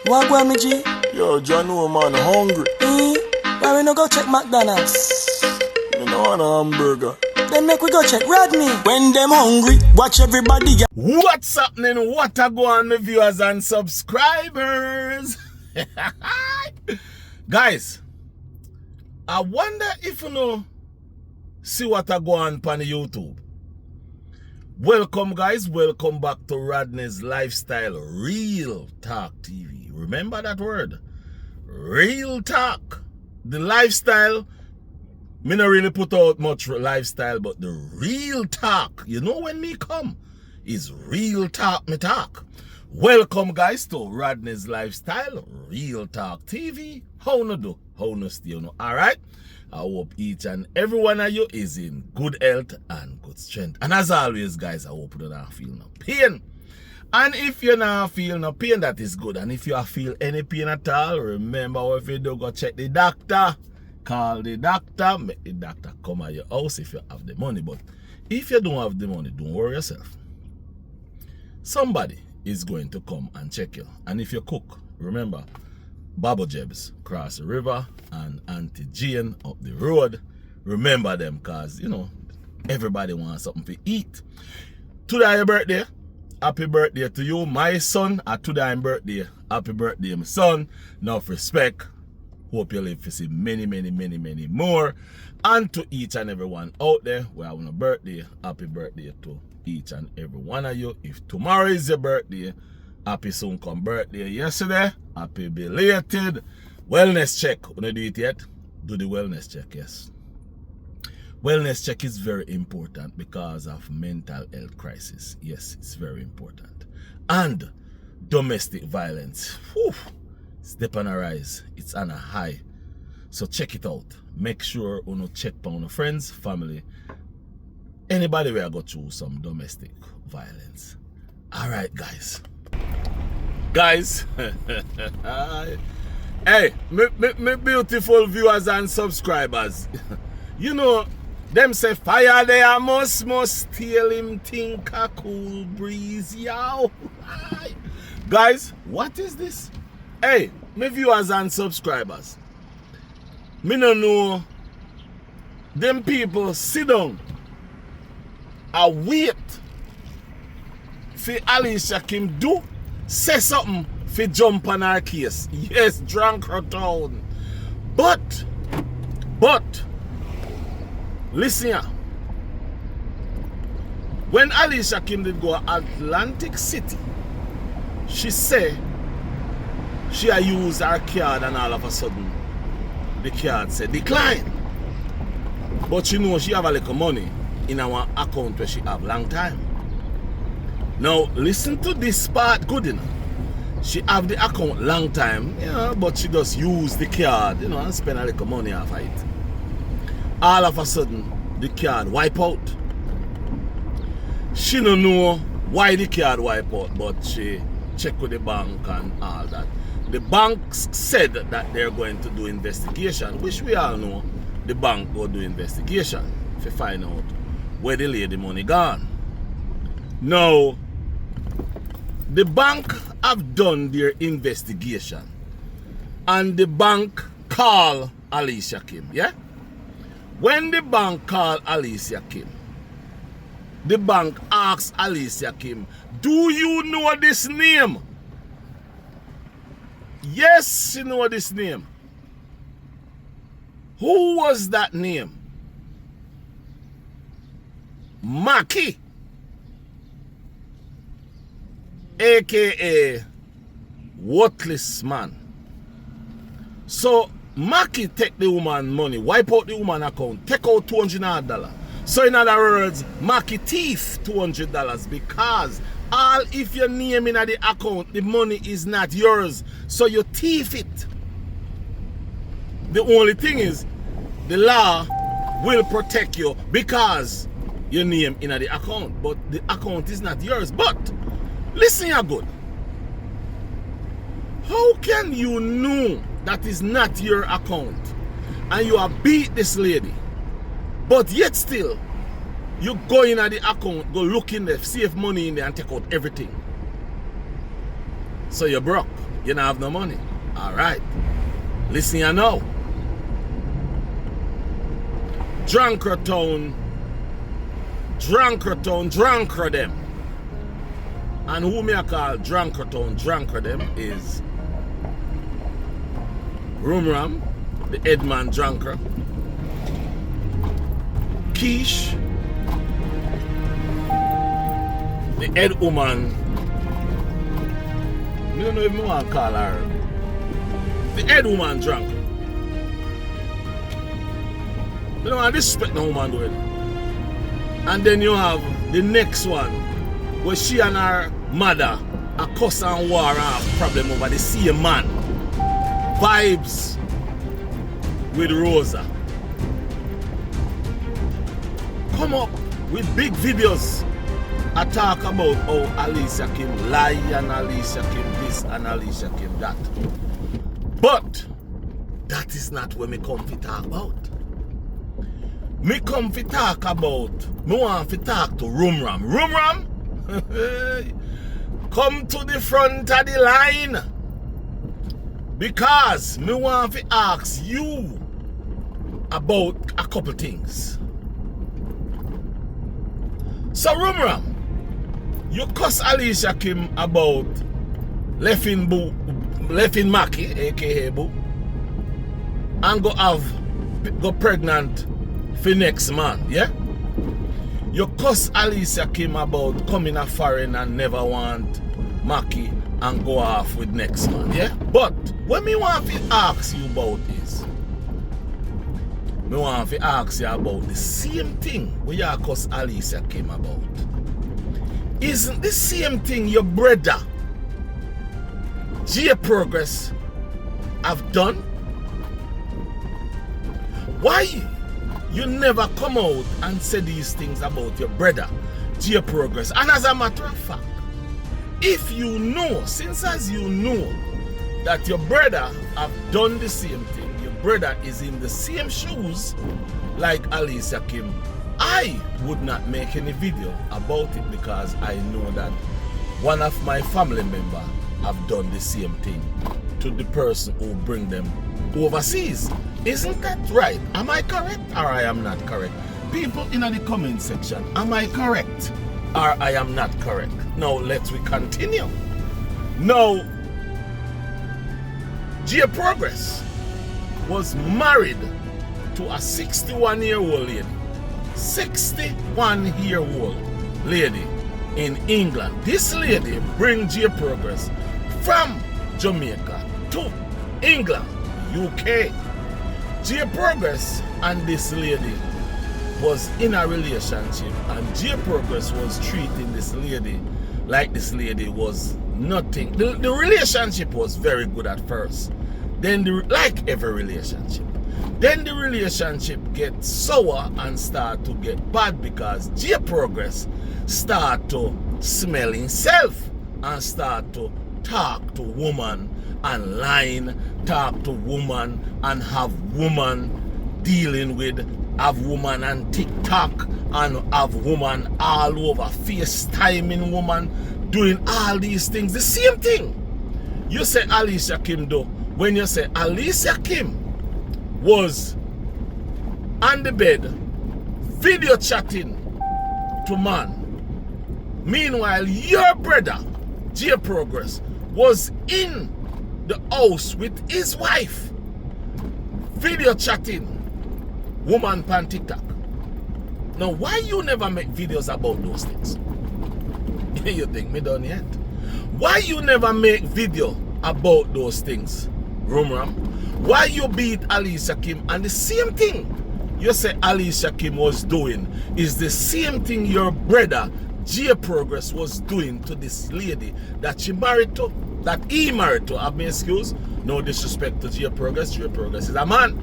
What go me G? Yo, John, no man, hungry. Why we no go check McDonald's? Me no want a hamburger. Then make we go check Rodney. When them hungry, watch everybody. What's happening? What a go on, my viewers and subscribers? Guys, I wonder if you know see what I go on the YouTube. Welcome guys, welcome back to Rodney's Lifestyle Real Talk TV. Remember that word? Real Talk. The lifestyle, me not really put out much lifestyle, but the real talk, you know when me come, is real talk me talk. Welcome guys to Rodney's Lifestyle Real Talk TV. How no do? How no stay? You know? Alright? I hope each and every one of you is in good health and good strength. And as always, guys, I hope you don't feel no pain. And if you not feel no pain, that is good. And if you feel any pain at all, remember if you do go check the doctor. Call the doctor, make the doctor come at your house if you have the money. But if you don't have the money, don't worry yourself. Somebody is going to come and check you. And if you cook, remember, Babo Jebs cross the river and Auntie Jane up the road. Remember them because, you know, everybody wants something to eat. Today your birthday. Happy birthday to you, my son. Today your birthday. Happy birthday, my son. Enough respect. Hope you live to see many, many, many, many more. And to each and every one out there who have a birthday, happy birthday to each and every one of you. If tomorrow is your birthday, happy soon come birthday yesterday. Happy belated wellness check. When you do it yet, do the wellness check, yes. Wellness check is very important because of mental health crisis. Yes, it's very important. And domestic violence. Whew, step on a rise. It's on a high. So check it out. Make sure you check on your friends, family, anybody where go through some domestic violence. Alright, guys. Guys, hey, me beautiful viewers and subscribers. You know, them say fire there must steal him think a cool breeze, yow. Guys, what is this? Hey, me viewers and subscribers. Me no know them people sit down and wait for Alicia Kim do say something for jump on her case. Yes, drunk her town. But, listen here. When Alicia Kim did go to Atlantic City, she say she a use her card and all of a sudden the card said decline. But she know she have a little money in our account where she have long time. Now, listen to this part good enough. She have the account long time, yeah, but she just use the card, you know, and spend a little money off it. All of a sudden, the card wipe out. She don't know why the card wipe out, but she check with the bank and all that. The bank said that they're going to do investigation, which we all know the bank will do investigation to find out where the lady money gone. Now, the bank have done their investigation and the bank call Alicia Kim, yeah? When the bank call Alicia Kim, the bank asks Alicia Kim, do you know this name? Yes, she know this name. Who was that name? Maki, aka worthless man. So Maki take the woman money, wipe out the woman account, take out $200. So in other words, Maki thief $200 because all if your name in the account, the money is not yours. So you thief it. The only thing is, the law will protect you because your name in the account, but the account is not yours. But listen here good. How can you know that is not your account and you have beat this lady, but yet still you go in at the account, go look in there, see if money in there and take out everything? So you're broke. You don't have no money. Alright. Listen here now. Drunker town, drunker them. And who me I call drunker town, drunker them is Rumram, the head man drunker. Quiche, the head woman. I don't know if I want to call her the head woman drunker. You don't want to disrespect the woman doing. And then you have the next one where she and her mother are cuss and war and have problem over the same man. Vibes with Rosa. Come up with big videos. I talk about how Alicia Kim lie and Alicia Kim this and Alicia Kim that. But that is not what me come to talk about. Me come to talk about, me want to talk to Rumram. Rumram, come to the front of the line. Because me want to ask you about a couple things. So Rumram, you cuss Alicia Kim about leffin Maki, aka Boo, and go pregnant for next man, yeah? You cuss Alicia Kim about coming a foreign and never want Maki and go off with next man, yeah? But what me want to ask you about is, me want to ask you about the same thing where you cuss Alicia Kim about. Isn't the same thing your brother J Progress have done? Why you never come out and say these things about your brother J Progress? And as a matter of fact, if you know, since as you know that your brother have done the same thing, your brother is in the same shoes like Alicia Kim, I would not make any video about it because I know that one of my family members have done the same thing to the person who bring them overseas. Isn't that right? Am I correct or I am not correct? People in the comment section, am I correct or I am not correct? Now let's continue. Now, J Progress was married to a 61-year-old lady. 61-year-old lady in England. This lady bring J Progress from Jamaica to England, UK. J Progress and this lady was in a relationship, and J Progress was treating this lady like this lady was nothing. The relationship was very good at first. Then, like every relationship, then the relationship gets sour and start to get bad because J Progress start to smell himself and start to talk to woman and line, talk to woman and have woman dealing with, have woman on TikTok and have woman all over, FaceTiming woman, doing all these things. The same thing you say Alicia Kim do. When you say Alicia Kim was on the bed video chatting to man, meanwhile your brother J Progress was in the house with his wife video chatting woman pan TikTok. Now why you never make videos about those things? You think me done yet? Why you never make video about those things, Rumram? Why you beat Alicia Kim? And the same thing you say Alicia Kim was doing is the same thing your brother J Progress was doing to this lady that she married to, that he married to. Have me excuse, no disrespect to J Progress. J Progress is a man,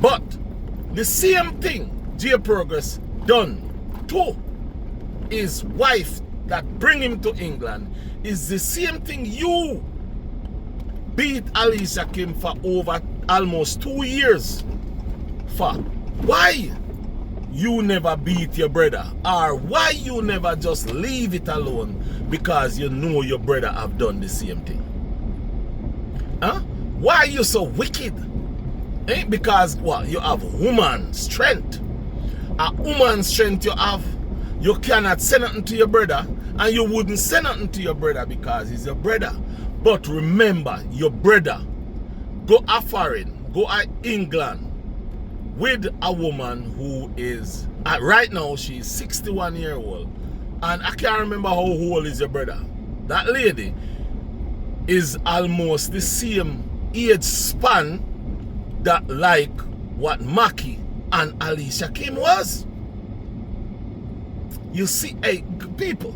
but the same thing J Progress done to his wife that bring him to England is the same thing you beat Alicia Kim for over almost 2 years for. Why you never beat your brother? Or why you never just leave it alone because you know your brother have done the same thing? Huh? Why are you so wicked? Because what? You have woman strength. A woman strength you have. You cannot say nothing to your brother, and you wouldn't say nothing to your brother because he's your brother. But remember, your brother go a foreign, go to England with a woman who is right now she's 61 years old, and I can't remember how old is your brother. That lady is almost the same age span that like what Mackie and Alicia Kim was. You see, hey, people,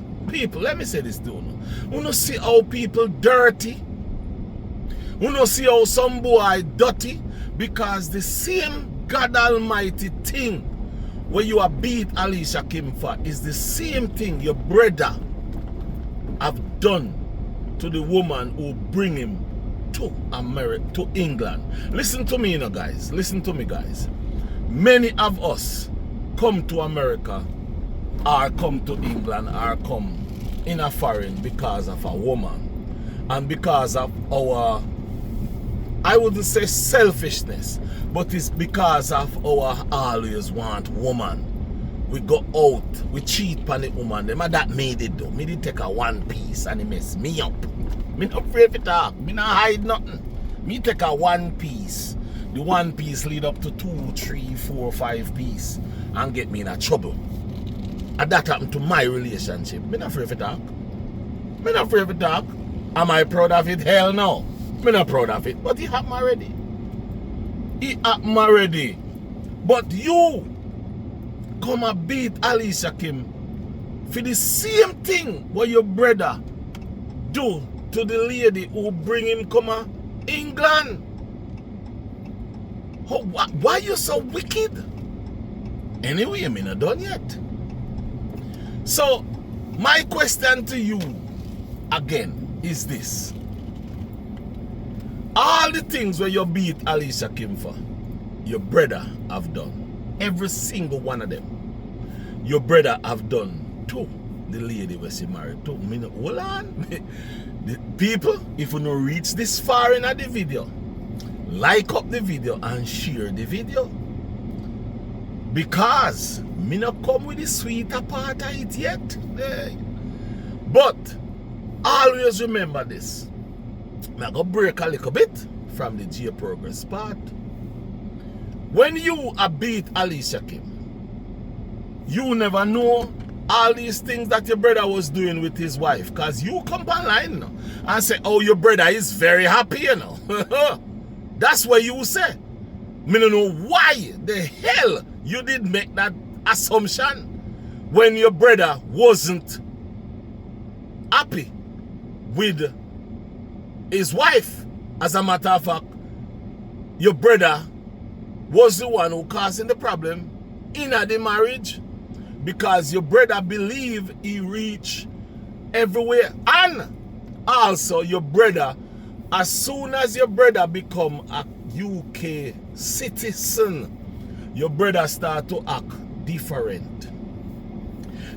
let me say this to you. You know see how people dirty? You know see how some boy dirty? Because the same God Almighty thing where you have beat Alicia Kim for is the same thing your brother have done to the woman who bring him to America, to England. Listen to me, you know, guys. Listen to me, guys. Many of us come to America or come to England or come in a foreign because of a woman and because of our, I wouldn't say selfishness, but it's because of our always want woman. We go out, we cheat on the woman. Them that made it though. Me did take a one piece and it mess me up. Me not afraid to talk. Me not hide nothing. Me take a one piece. The one piece lead up to 2, 3, 4, 5 piece and get me in a trouble. And that happened to my relationship. Me not afraid to talk. Me not afraid to talk. Am I proud of it? Hell no. Me not proud of it. But it happened already. It happened already. But you come and beat Alicia Kim for the same thing what your brother do to the lady who bring him come to England. Why you so wicked? Anyway, I'm not done yet. So, my question to you again is this. All the things where you beat Alicia Kim for, your brother have done. Every single one of them. Your brother have done to the lady where she married to. Hold on. The people, if you don't reach this far in the video, like up the video and share the video. Because me not come with the sweeter part of it yet. But always remember this. I'm going to break a little bit from the J Progress part. When you beat Alicia Kim, you never know all these things that your brother was doing with his wife. Because you come online, you know, and say, oh, your brother is very happy, you know. That's what you say. Me don't know why the hell you did make that assumption when your brother wasn't happy with his wife. As a matter of fact, your brother was the one who causing the problem in the marriage because your brother believed he reached everywhere. And also your brother, as soon as your brother become a UK citizen, your brother start to act different.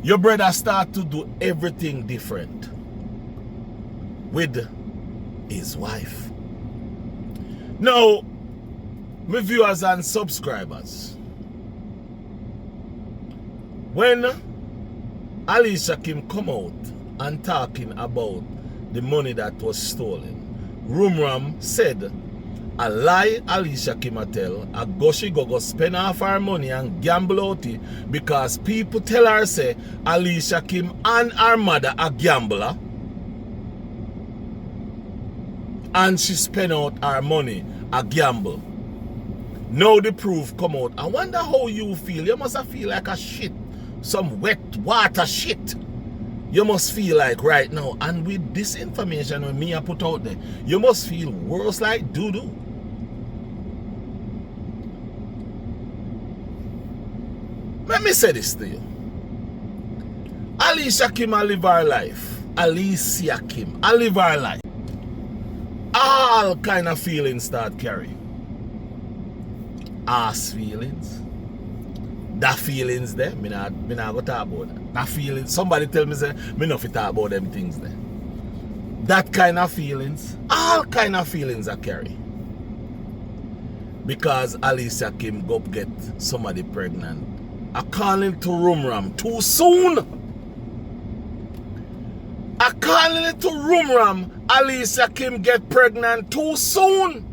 Your brother start to do everything different with his wife. Now, my viewers and subscribers, when Alicia Kim come out and talking about the money that was stolen, Rumram said a lie Alicia Kim tell, a go she go spend half her money and gamble out it because people tell her say Alicia Kim and her mother a gambler and she spend out her money a gamble. Now the proof come out. I wonder how you feel. You must feel like a shit. Some wet water shit. You must feel like right now. And with this information when me I put out there, you must feel worse like doo-doo. Let me say this to you. Alicia Kim a live her life. Alicia Kim a live her life. All kind of feelings start carrying. Ass feelings. That feelings there, me not go talk about that. That feelings, somebody tell me say, me not fit talk about them things there. that kind of feelings, all kind of feelings I carry. Because Alicia Kim go get somebody pregnant. According to Rumram, too soon. According to Rumram, Alicia Kim get pregnant too soon.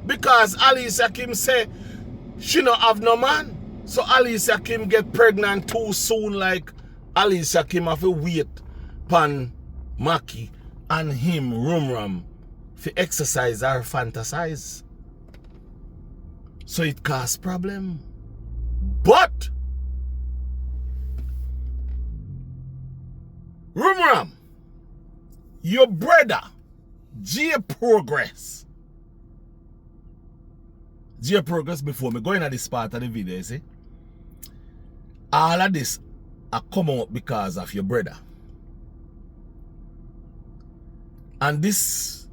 Because Alicia Kim say she no have no man. So Alicia Kim get pregnant too soon, like Alicia Kim have to wait pan Maki and him, Rumram, to exercise or fantasize. So it cause problem. But Rumram, your brother, J Progress, before me going at this part of the video, you see, all of this are coming up because of your brother. And this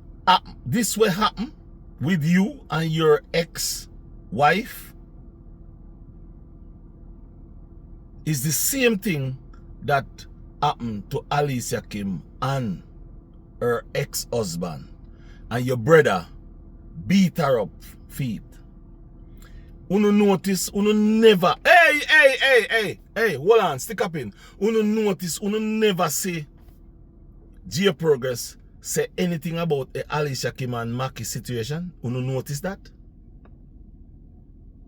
will happen with you and your ex-wife is the same thing that happened to Alicia Kim and her ex-husband. And your brother beat her up feet. Uno notice, uno never, hey, hold on, stick up in. Uno notice, uno never see J Progress say anything about the Alicia Kim and Maki situation. Uno notice that?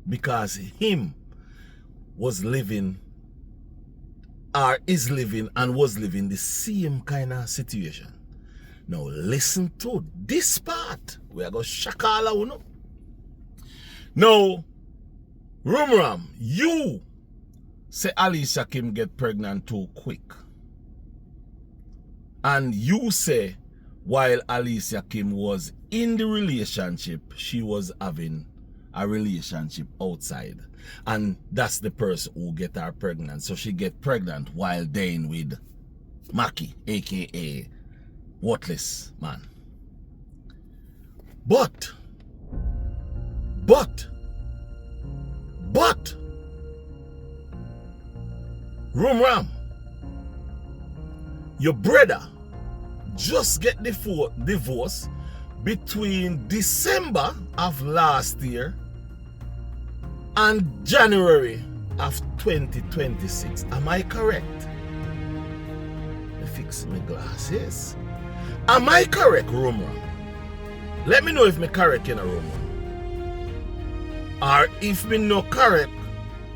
Because him was living, or is living, and was living the same kind of situation. Now listen to this part. We are going to shock all of you. Now, Rumram, you say Alicia Kim get pregnant too quick. And you say while Alicia Kim was in the relationship, she was having a relationship outside. And that's the person who get her pregnant. So she get pregnant while dating with Maki, aka worthless man. But Rumram, your brother just get divorce between December of last year and January of 2026. Am I correct? Let me fix my glasses. Am I correct, Rumram? Let me know if me correct in a Rumram. Or if me no correct,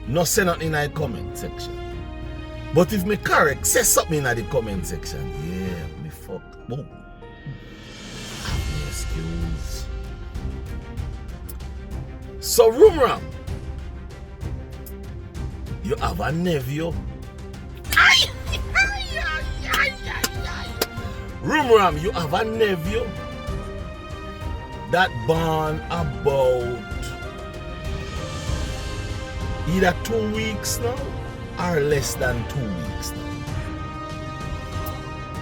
no say nothing in the comment section. But if me correct, say something in the comment section. Yeah, me fucked. Boom. Have me excuse. So Rumram, you have a nephew. Rumram, you have a nephew that born about either 2 weeks now or less than 2 weeks now.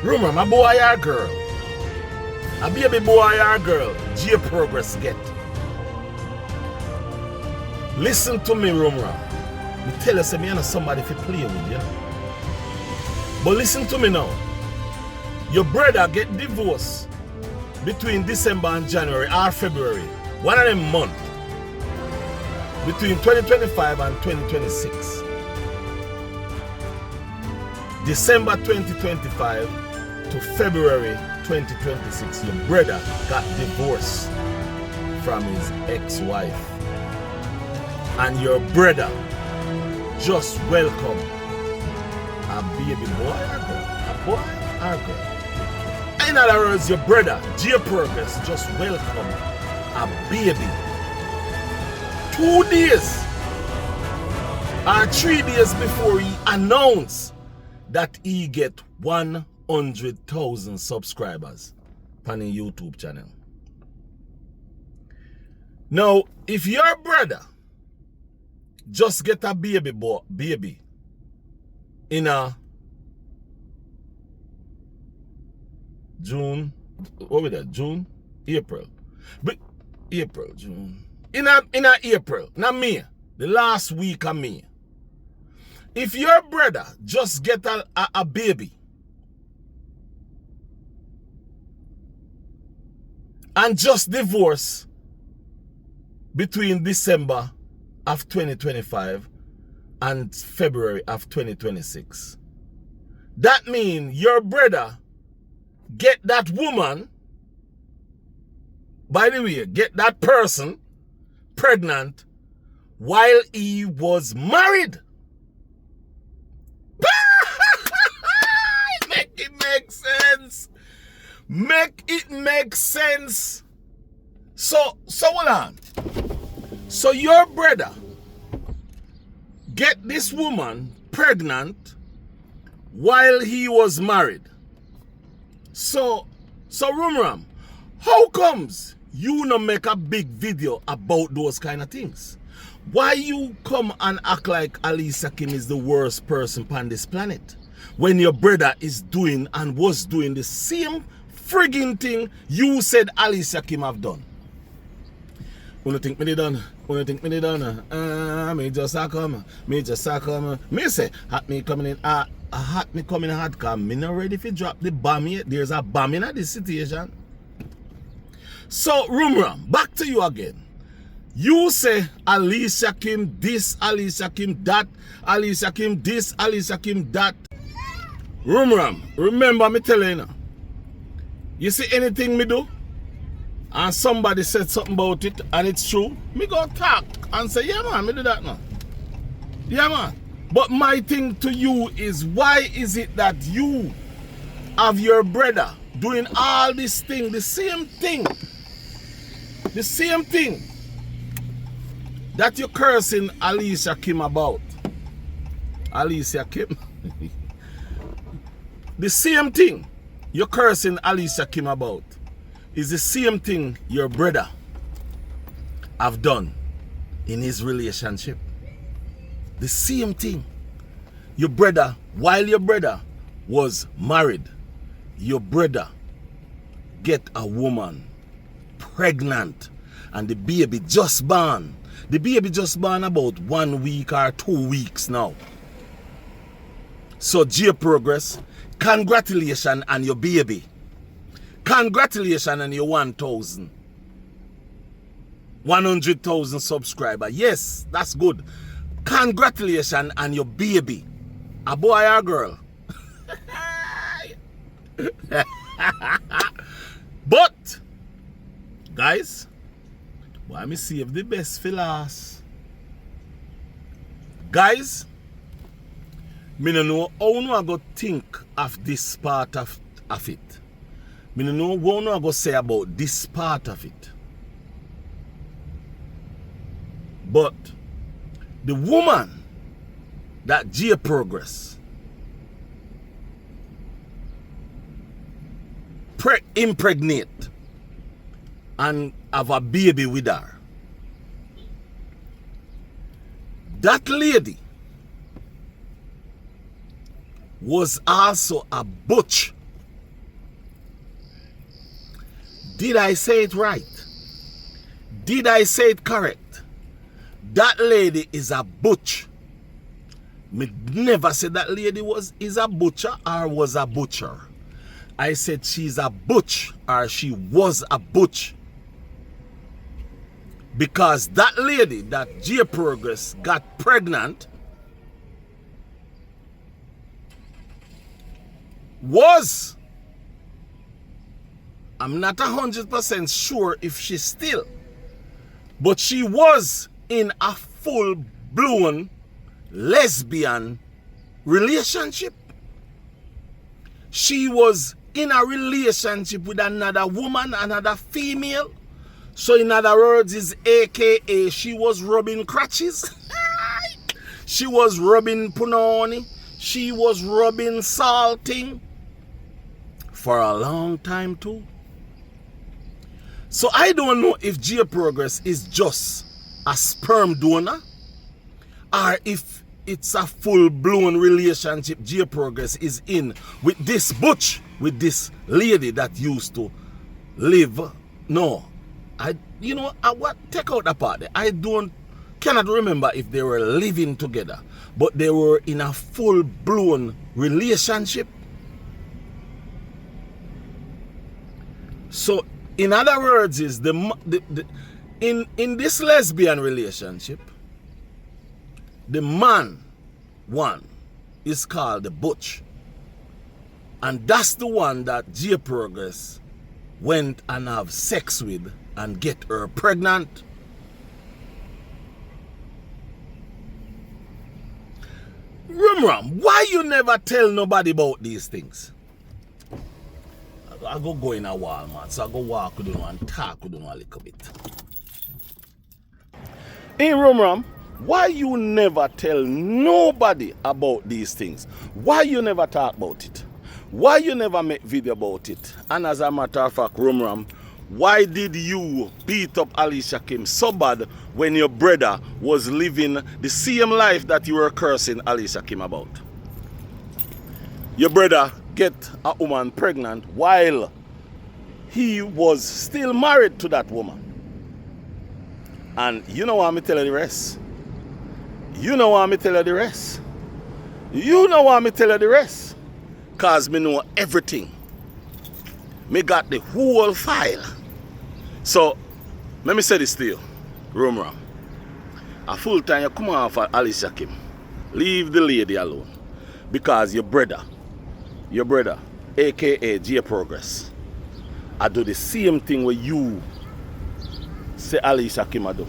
Rumram, a boy or girl? A baby boy or girl? J Progress get. Listen to me, Rumram. Me tell you, me and somebody to play with you. But listen to me now. Your brother get divorced between December and January or February. One of them months. Between 2025 and 2026. December 2025 to February 2026. Your brother got divorced from his ex-wife. And your brother just welcome a baby boy or girl. A boy or girl. In other words, your brother, J Progress, just welcome a baby 2 days or 3 days before he announced that he get 100,000 subscribers on his YouTube channel. Now, if your brother just get a baby in a June, what was that? June, April, but April, June, in a April, not May, the last week of May. If your brother just get a baby and just divorced between December of 2025 and February of 2026. That means your brother get that woman, by the way, get that person pregnant while he was married. Make it make sense. Make it make sense. So hold on. So your brother get this woman pregnant while he was married. So Rumram, how comes you not make a big video about those kind of things? Why you come and act like Alicia Kim is the worst person on this planet when your brother is doing and was doing the same frigging thing you said Alicia Kim have done? Wanna think me done? Wanna think me done? Me just a come. Me just a come. Me say, hat me coming in. Hat me coming hard come. Me not ready to drop the bomb yet. There's a bomb in this situation. So Rumram, back to you again. You say Alicia Kim this, Alicia Kim that, Alicia Kim this, Alicia Kim that. Rumram, remember me telling you now. You see anything me do? And somebody said something about it and it's true, me go talk and say, yeah man, me do that now. Yeah man. But my thing to you is, why is it that you have your brother doing all this thing, the same thing that you're cursing Alicia Kim about? Alicia Kim? The same thing you're cursing Alicia Kim about is the same thing your brother have done in his relationship. The same thing. Your brother, while your brother was married, your brother get a woman pregnant and the baby just born. The baby just born about 1 week or 2 weeks now. So J Progress, congratulations on your baby. Congratulations on your 100,000 subscribers. Yes, that's good. Congratulations on your baby. A boy or a girl? But, guys, why me save the best for last? Guys, me no know how I go think of this part of it. Me no know what I go say about this part of it. But the woman that J Progress impregnate and have a baby with her, that lady was also a butch. Did I say it right? Did I say it correct? That lady is a butch. Me never said that lady is a butcher or was a butcher. I said she's a butch or she was a butch. Because that lady that J Progress got pregnant was, I'm not 100% sure if she's still, but she was in a full-blown lesbian relationship. She was in a relationship with another woman, another female. So in other words, is AKA she was rubbing crutches. She was rubbing punani. She was rubbing salting for a long time too. So I don't know if J Progress is just a sperm donor or if it's a full-blown relationship J Progress is in with this butch, with this lady that used to live. No, take out the part. I cannot remember if they were living together, but they were in a full-blown relationship. So In other words, is in this lesbian relationship, the man one is called the butch, and that's the one that J Progress went and have sex with and get her pregnant. Rumram, why you never tell nobody about these things? I go in a Walmart, so I go walk with them and talk with them a little bit. In Rumram, why you never tell nobody about these things? Why you never talk about it? Why you never make video about it? And as a matter of fact, Rumram, why did you beat up Alicia Kim so bad when your brother was living the same life that you were cursing Alicia Kim about? Your brother get a woman pregnant while he was still married to that woman. And you know what I'm tell you the rest? You know what I'm tell you the rest? You know what I'm tell you the rest? Cause me know everything. Me got the whole file. So, let me say this to you, Rumram. A full time you come off of Alicia Kim. Leave the lady alone. Because your brother, aka J Progress, I do the same thing with you say Alicia Kim I do.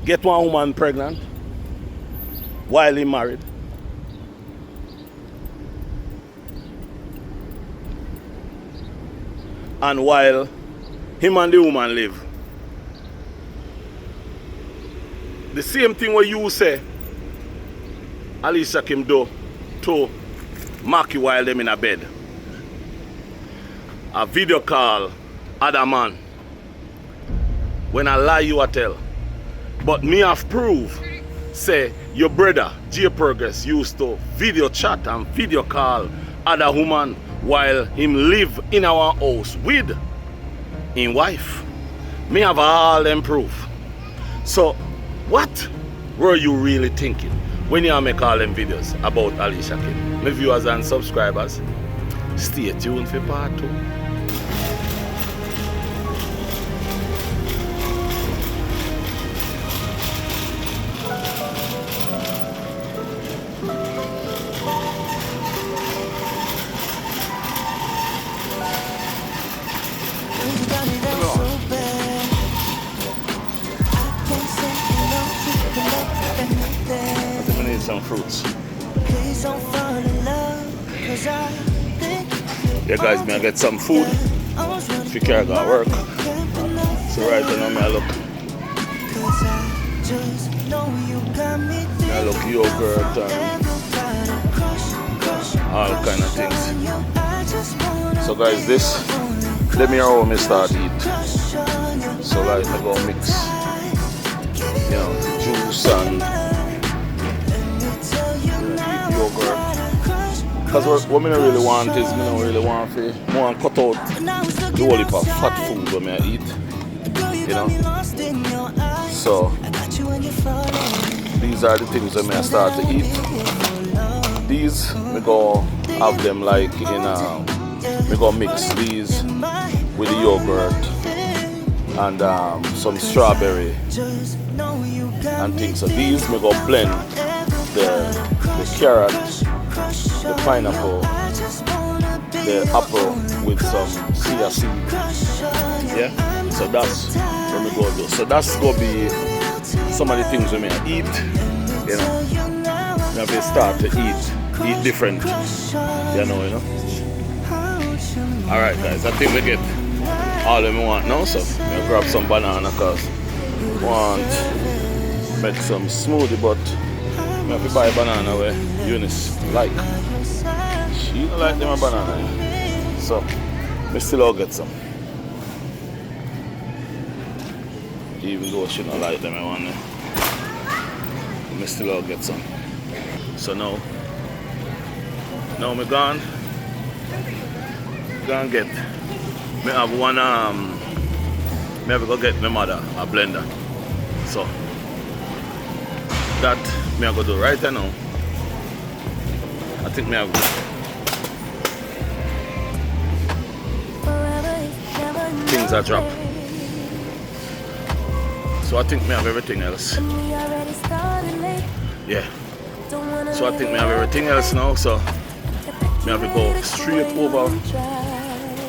Get one woman pregnant while he married. And while him and the woman live. The same thing what you say Alicia Kim do to Maki while them in a bed. A video call other man. When I lie you I tell. But me have proof say your brother J Progress used to video chat and video call other woman while him live in our house with him wife. Me have all them proof. So what were you really thinking when you make all them videos about Alicia Kim? My viewers and subscribers, stay tuned for part 2. Some fruits. Yeah guys, may I get some food if you can't go to work. So right now may I look yogurt and all kind of things. So guys, this let me know when I start eat. So like I go mix, you know, juice and because what I really want is, I don't really want to cut out the whole heap of fat food when I eat, you know. So, these are the things that I start to eat. These, I go have them like in, I go mix these with the yogurt and some strawberry and things. So these, I go blend the carrot, the pineapple, the apple with some chia seed. Yeah? So that's what we go do. So that's going to be some of the things we may eat. You know? We have to start to eat different. You know. Alright guys, I think we get all that we want now. So we'll grab some banana because we want to make some smoothie, but I have to buy a banana where Eunice like. She don't like them a banana. So, I still all get some. Even though she don't like them, I still all get some. So now me gone get. Me have one, me have to go get my mother a blender. So, that me I go do right now. I think me I go. things are drop. So I think me have everything else. Yeah. So I think me have everything else now, so me have to go straight over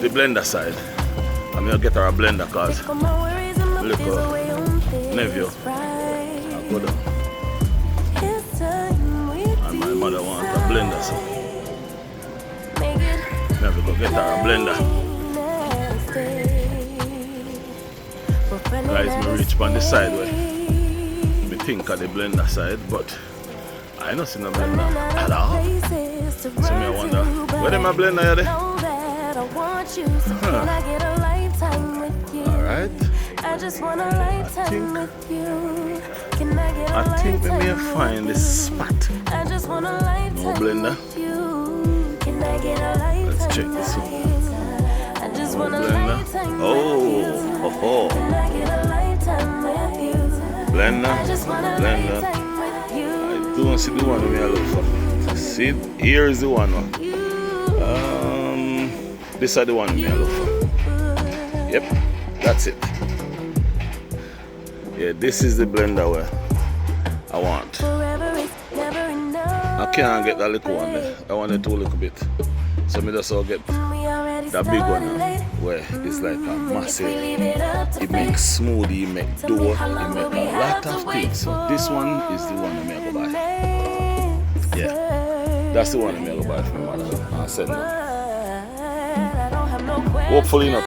the blender side. I'm gonna get her a blender cause little nephew I go down. And my mother wants a blender, so me have to go get her a blender. Guys, me reach on the side where me think of the blender side, but I ain't not see no blender at all. So me I wonder, where them a blender here there? Alright. I think we may find this spot. No blender. Let's check this one. No blender. Oh. Blender. I don't see the one we are looking for. See, here is the one. This is the one we are looking for. Yep, that's it. Yeah, this is the blender where I want. I can't get that little one there. I want it to look a bit. So me just all get that big one now, where it's like a massive. It makes smoothie, it makes dough, it makes a lot of things. So this one is the one I'm gonna go buy. Yeah, that's the one I'm gonna go buy for my mother. I said no. Hopefully not.